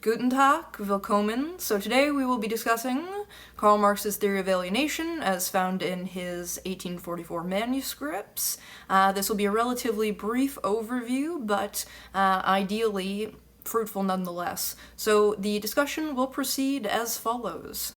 Guten Tag, willkommen. So today we will be discussing Karl Marx's theory of alienation as found in his 1844 manuscripts. This will be a relatively brief overview, but ideally fruitful nonetheless. So the discussion will proceed as follows.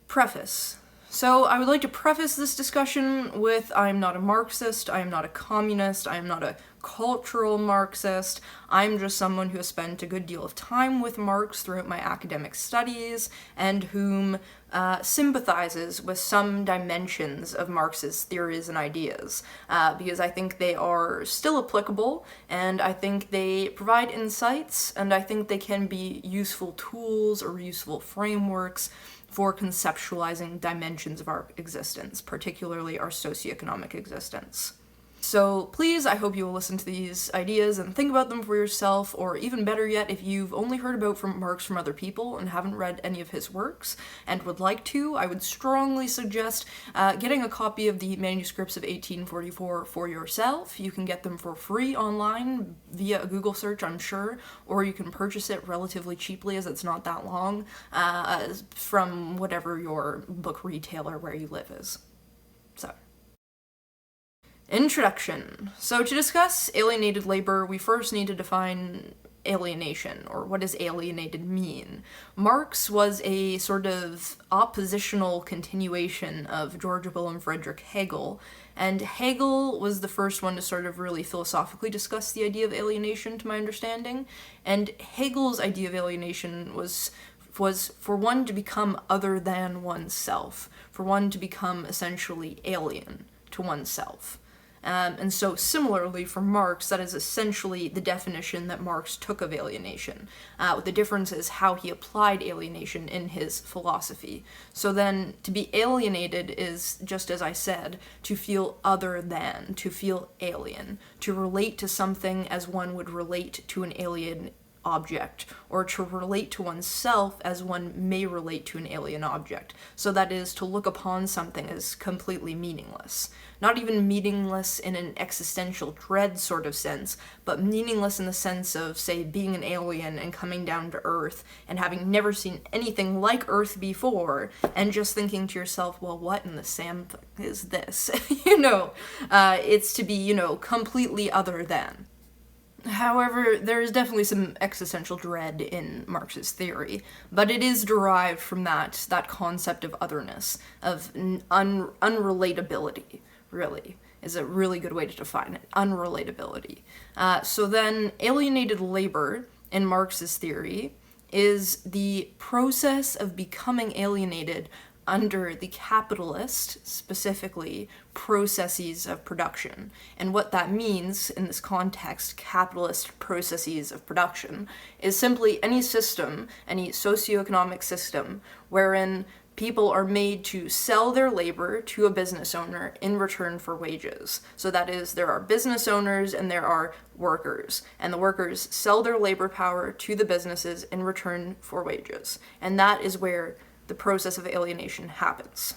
Preface. So I would like to preface this discussion with I am not a Marxist, I am not a communist, I am not a cultural Marxist, I'm just someone who has spent a good deal of time with Marx throughout my academic studies and whom sympathizes with some dimensions of Marx's theories and ideas, because I think they are still applicable, and I think they provide insights, and I think they can be useful tools or useful frameworks for conceptualizing dimensions of our existence, particularly our socioeconomic existence. So please, I hope you will listen to these ideas and think about them for yourself, or even better yet, if you've only heard about Marx from other people and haven't read any of his works and would like to, I would strongly suggest getting a copy of the manuscripts of 1844 for yourself. You can get them for free online via a Google search, I'm sure, or you can purchase it relatively cheaply as it's not that long from whatever your book retailer where you live is. So. Introduction. So to discuss alienated labor, we first need to define alienation, or what does alienated mean? Marx was a sort of oppositional continuation of George Wilhelm Friedrich Hegel, and Hegel was the first one to sort of really philosophically discuss the idea of alienation, to my understanding, and Hegel's idea of alienation was for one to become other than oneself, for one to become essentially alien to oneself. And so similarly for Marx, that is essentially the definition that Marx took of alienation. The difference is how he applied alienation in his philosophy. So then, to be alienated is, just as I said, to feel other than, to feel alien, to relate to something as one would relate to an alien object, or to relate to oneself as one may relate to an alien object. So that is, to look upon something as completely meaningless. Not even meaningless in an existential dread sort of sense, but meaningless in the sense of, say, being an alien and coming down to Earth and having never seen anything like Earth before, and just thinking to yourself, well, what in the Sam is this? It's to be, completely other than. However, there is definitely some existential dread in Marx's theory, but it is derived from that concept of otherness, of unrelatability, really, is a really good way to define it, unrelatability. So then, alienated labor, in Marx's theory, is the process of becoming alienated under the capitalist, specifically, processes of production. And what that means, in this context, capitalist processes of production, is simply any system, any socioeconomic system, wherein people are made to sell their labor to a business owner in return for wages. So that is, there are business owners and there are workers, and the workers sell their labor power to the businesses in return for wages. And that is where the process of alienation happens.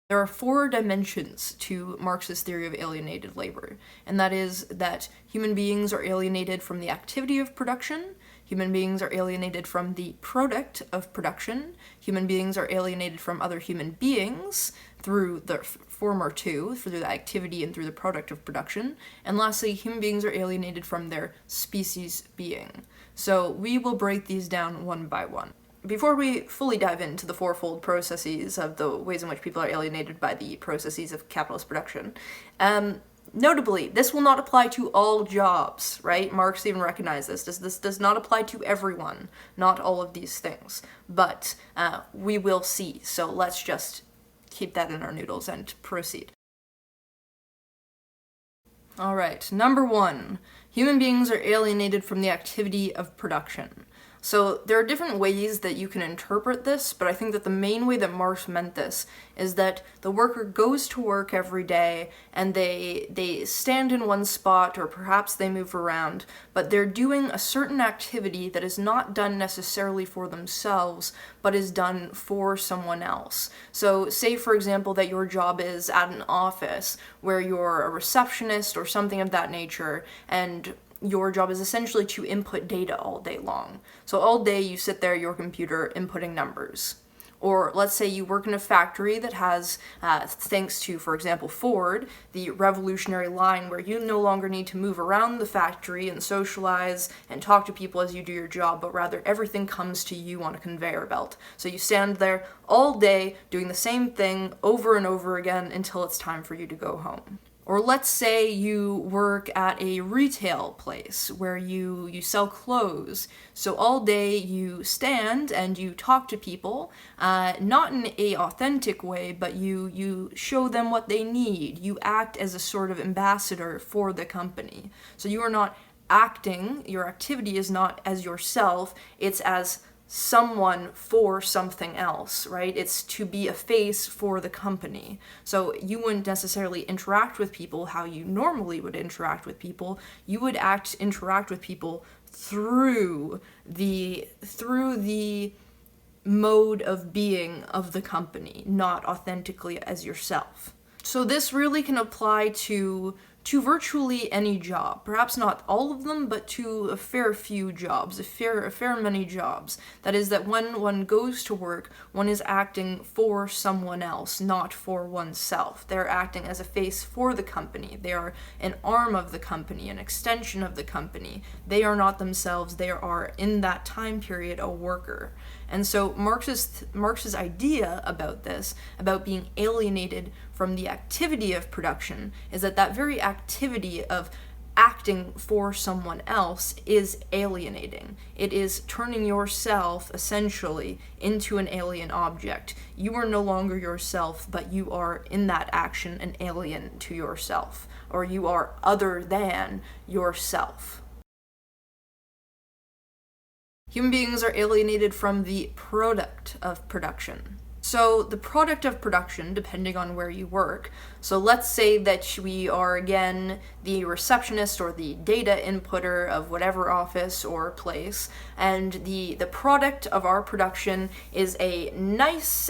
There are 4 dimensions to Marx's theory of alienated labor, and that is that human beings are alienated from the activity of production, human beings are alienated from the product of production, human beings are alienated from other human beings through the former 2, through the activity and through the product of production, and lastly, human beings are alienated from their species being. So we will break these down one by one. Before we fully dive into the 4-fold processes of the ways in which people are alienated by the processes of capitalist production, notably, this will not apply to all jobs, right? Marx even recognized this. This does not apply to everyone, not all of these things. But we will see, so let's just keep that in our noodles and proceed. Alright, number 1. Human beings are alienated from the activity of production. So there are different ways that you can interpret this, but I think that the main way that Marx meant this is that the worker goes to work every day and they stand in one spot, or perhaps they move around, but they're doing a certain activity that is not done necessarily for themselves, but is done for someone else. So say, for example, that your job is at an office where you're a receptionist or something of that nature, and your job is essentially to input data all day long. So all day you sit there at your computer inputting numbers. Or let's say you work in a factory that has, thanks to, for example, Ford, the revolutionary line where you no longer need to move around the factory and socialize and talk to people as you do your job, but rather everything comes to you on a conveyor belt. So you stand there all day doing the same thing over and over again until it's time for you to go home. Or let's say you work at a retail place where you sell clothes. So all day you stand and you talk to people, not in a authentic way, but you show them what they need. You act as a sort of ambassador for the company. So you are not acting, your activity is not as yourself, it's as someone for something else, right? It's to be a face for the company. So you wouldn't necessarily interact with people how you normally would interact with people. You would interact with people through the mode of being of the company, not authentically as yourself. So this really can apply to virtually any job, perhaps not all of them, but to a fair few jobs, a fair many jobs. That is, that when one goes to work, one is acting for someone else, not for oneself. They're acting as a face for the company. They are an arm of the company, an extension of the company. They are not themselves, they are, in that time period, a worker. And so Marx's idea about this, about being alienated from the activity of production, is that very activity of acting for someone else is alienating. It is turning yourself, essentially, into an alien object. You are no longer yourself, but you are, in that action, an alien to yourself, or you are other than yourself. Human beings are alienated from the product of production. So the product of production, depending on where you work, so let's say that we are, again, the receptionist or the data inputter of whatever office or place, and the product of our production is a nice,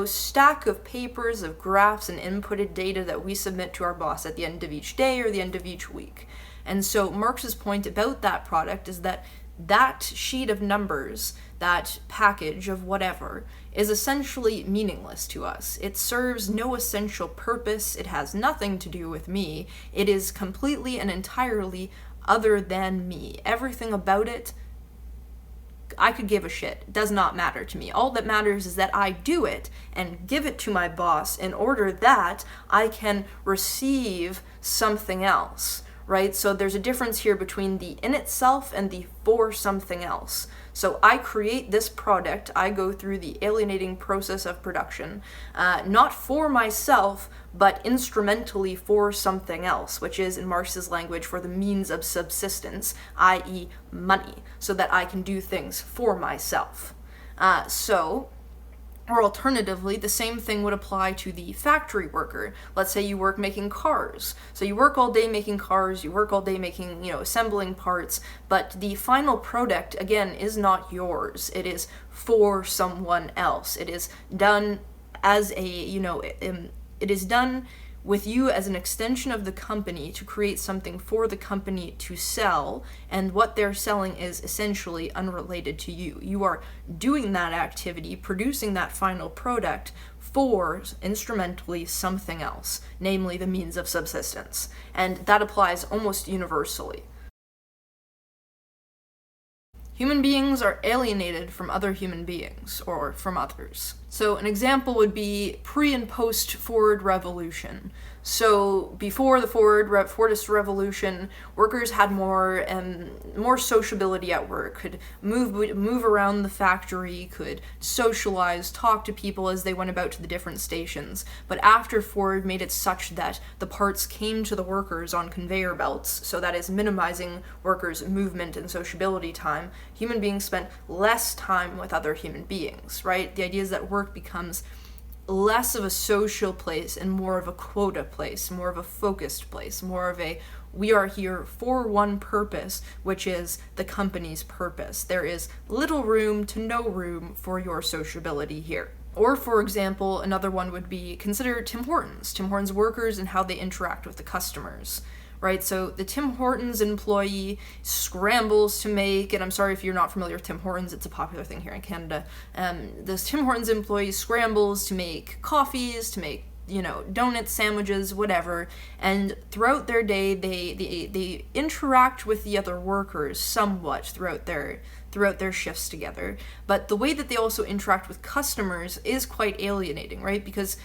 stack of papers, of graphs, and inputted data that we submit to our boss at the end of each day or the end of each week. And so Marx's point about that product is that sheet of numbers, that package of whatever, is essentially meaningless to us. It serves no essential purpose. It has nothing to do with me. It is completely and entirely other than me. Everything about it, I could give a shit. It does not matter to me. All that matters is that I do it and give it to my boss in order that I can receive something else. Right? So there's a difference here between the in itself and the for something else. So I create this product, I go through the alienating process of production, not for myself, but instrumentally for something else, which is, in Marx's language, for the means of subsistence, i.e. money, so that I can do things for myself. Or alternatively, the same thing would apply to the factory worker. Let's say you work making cars. So you work all day making cars, you work all day making, assembling parts, but the final product, again, is not yours. It is for someone else. It is done as it is done with you as an extension of the company to create something for the company to sell, and what they're selling is essentially unrelated to you. You are doing that activity, producing that final product for, instrumentally, something else, namely the means of subsistence. And that applies almost universally. Human beings are alienated from other human beings, or from others. So an example would be pre- and post-Ford Revolution. So before the Fordist Revolution, workers had more sociability at work, could move around the factory, could socialize, talk to people as they went about to the different stations. But after Ford made it such that the parts came to the workers on conveyor belts, so that is minimizing workers' movement and sociability time, human beings spend less time with other human beings, right? The idea is that work becomes less of a social place and more of a quota place, more of a focused place, more of a we are here for one purpose, which is the company's purpose. There is little room to no room for your sociability here. Or, for example, another one would be consider Tim Hortons. Tim Hortons workers and how they interact with the customers, right? So the Tim Hortons employee scrambles to make, and I'm sorry if you're not familiar with Tim Hortons, it's a popular thing here in Canada. This Tim Hortons employee scrambles to make coffees, to make donuts, sandwiches, whatever, and throughout their day, they interact with the other workers somewhat throughout their shifts together. But the way that they also interact with customers is quite alienating, right? Because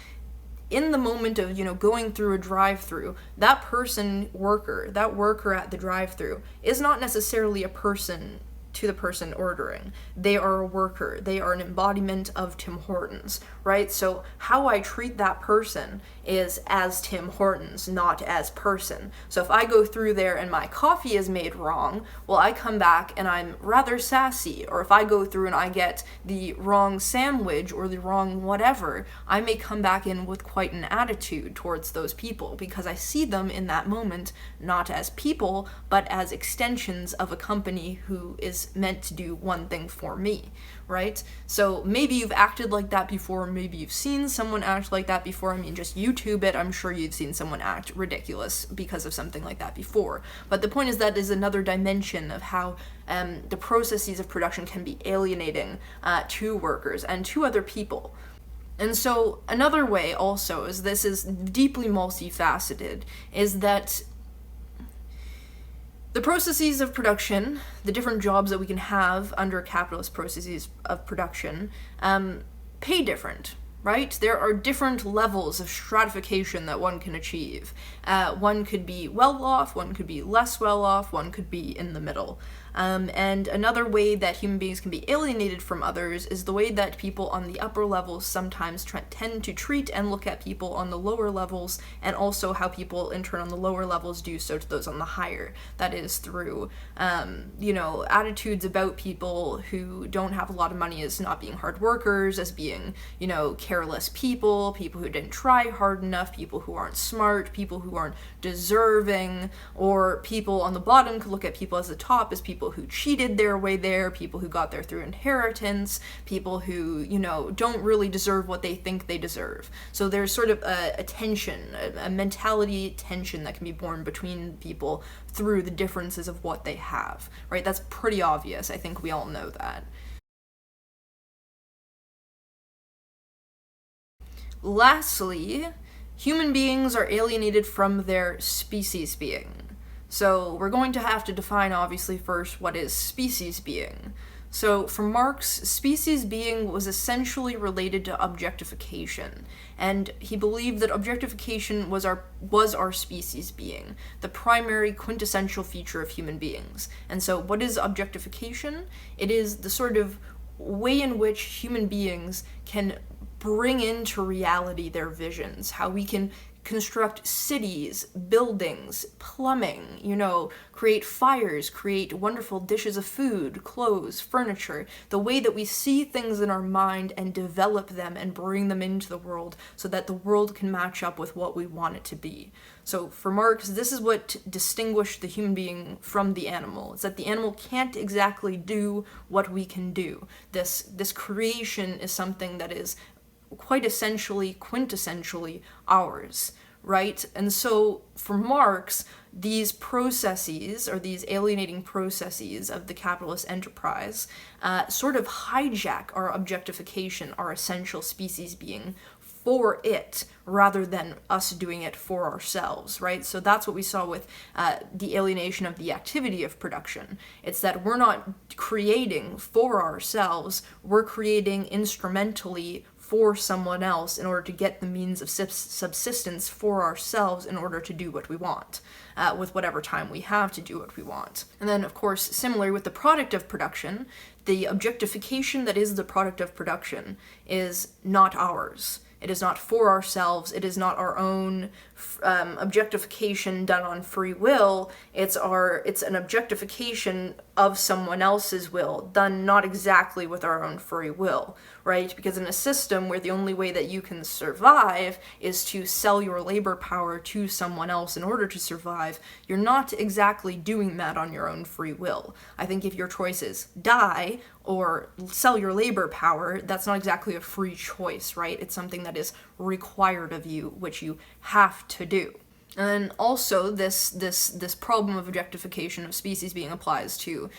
in the moment of, going through a drive-through, that worker at the drive-through is not necessarily a person to the person ordering. They are a worker. They are an embodiment of Tim Hortons, right? So how I treat that person is as Tim Hortons, not as person. So if I go through there and my coffee is made wrong, well, I come back and I'm rather sassy. Or if I go through and I get the wrong sandwich or the wrong whatever, I may come back in with quite an attitude towards those people because I see them in that moment not as people, but as extensions of a company who is meant to do one thing for me, right? So maybe you've acted like that before, maybe you've seen someone act like that before. I mean, just YouTube it, I'm sure you've seen someone act ridiculous because of something like that before. But the point is that is another dimension of how the processes of production can be alienating to workers and to other people. And so another way also, is this is deeply multifaceted, is that the processes of production, the different jobs that we can have under capitalist processes of production, pay different, right? There are different levels of stratification that one can achieve. One could be well off, one could be less well off, one could be in the middle. And another way that human beings can be alienated from others is the way that people on the upper levels sometimes tend to treat and look at people on the lower levels, and also how people in turn on the lower levels do so to those on the higher. That is through, attitudes about people who don't have a lot of money as not being hard workers, as being, careless people who didn't try hard enough, people who aren't smart, people who aren't deserving, or people on the bottom could look at people as the top as people who cheated their way there, people who got there through inheritance, people who, don't really deserve what they think they deserve. So there's sort of a tension, a mentality tension that can be born between people through the differences of what they have, right? That's pretty obvious. I think we all know that. Lastly, human beings are alienated from their species being. So we're going to have to define, obviously, first what is species being. So for Marx, species being was essentially related to objectification, and he believed that objectification was our species being, the primary quintessential feature of human beings. And so what is objectification? It is the sort of way in which human beings can bring into reality their visions, how we can construct cities, buildings, plumbing, create fires, create wonderful dishes of food, clothes, furniture, the way that we see things in our mind and develop them and bring them into the world so that the world can match up with what we want it to be. So for Marx, this is what distinguished the human being from the animal. It's that the animal can't exactly do what we can do. This creation is something that is quite essentially, quintessentially ours, right? And so for Marx, these processes, or these alienating processes of the capitalist enterprise, sort of hijack our objectification, our essential species being, for it, rather than us doing it for ourselves, right? So that's what we saw with the alienation of the activity of production. It's that we're not creating for ourselves, we're creating instrumentally for someone else in order to get the means of subsistence for ourselves in order to do what we want, with whatever time we have to do what we want. And then, of course, similarly with the product of production, the objectification that is the product of production is not ours. It is not for ourselves. It is not our own objectification done on free will. It's an objectification of someone else's will, done not exactly with our own free will, right? Because in a system where the only way that you can survive is to sell your labor power to someone else in order to survive, you're not exactly doing that on your own free will. I think if your choice is die or sell your labor power, that's not exactly a free choice, right? It's something that is required of you, which you have to do. And also, this problem of objectification of species being applies to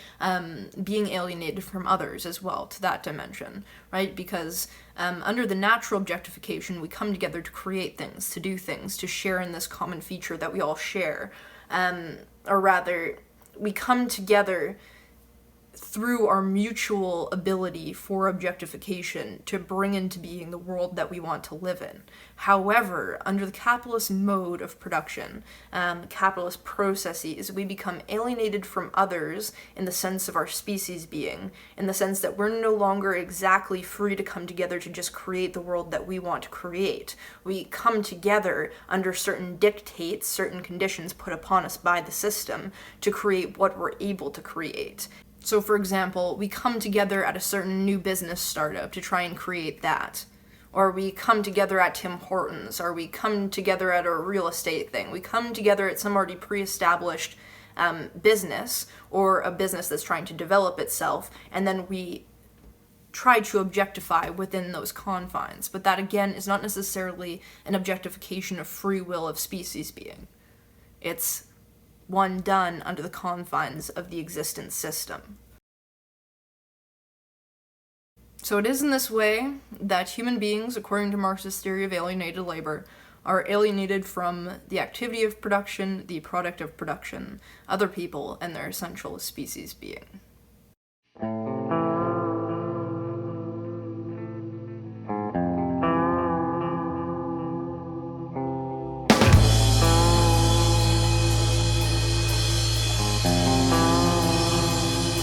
being alienated from others as well, to that dimension, right? Because under the natural objectification, we come together to create things, to do things, to share in this common feature that we all share. Or rather, we come together through our mutual ability for objectification to bring into being the world that we want to live in. However, under the capitalist mode of production, capitalist processes, we become alienated from others in the sense of our species being, in the sense that we're no longer exactly free to come together to just create the world that we want to create. We come together under certain dictates, certain conditions put upon us by the system to create what we're able to create. So, for example, we come together at a certain new business startup to try and create that. Or we come together at Tim Hortons, or we come together at a real estate thing. We come together at some already pre-established business, or a business that's trying to develop itself, and then we try to objectify within those confines. But that, again, is not necessarily an objectification of free will of species being. It's one done under the confines of the existent system. So it is in this way that human beings, according to Marx's theory of alienated labor, are alienated from the activity of production, the product of production, other people, and their essential species being.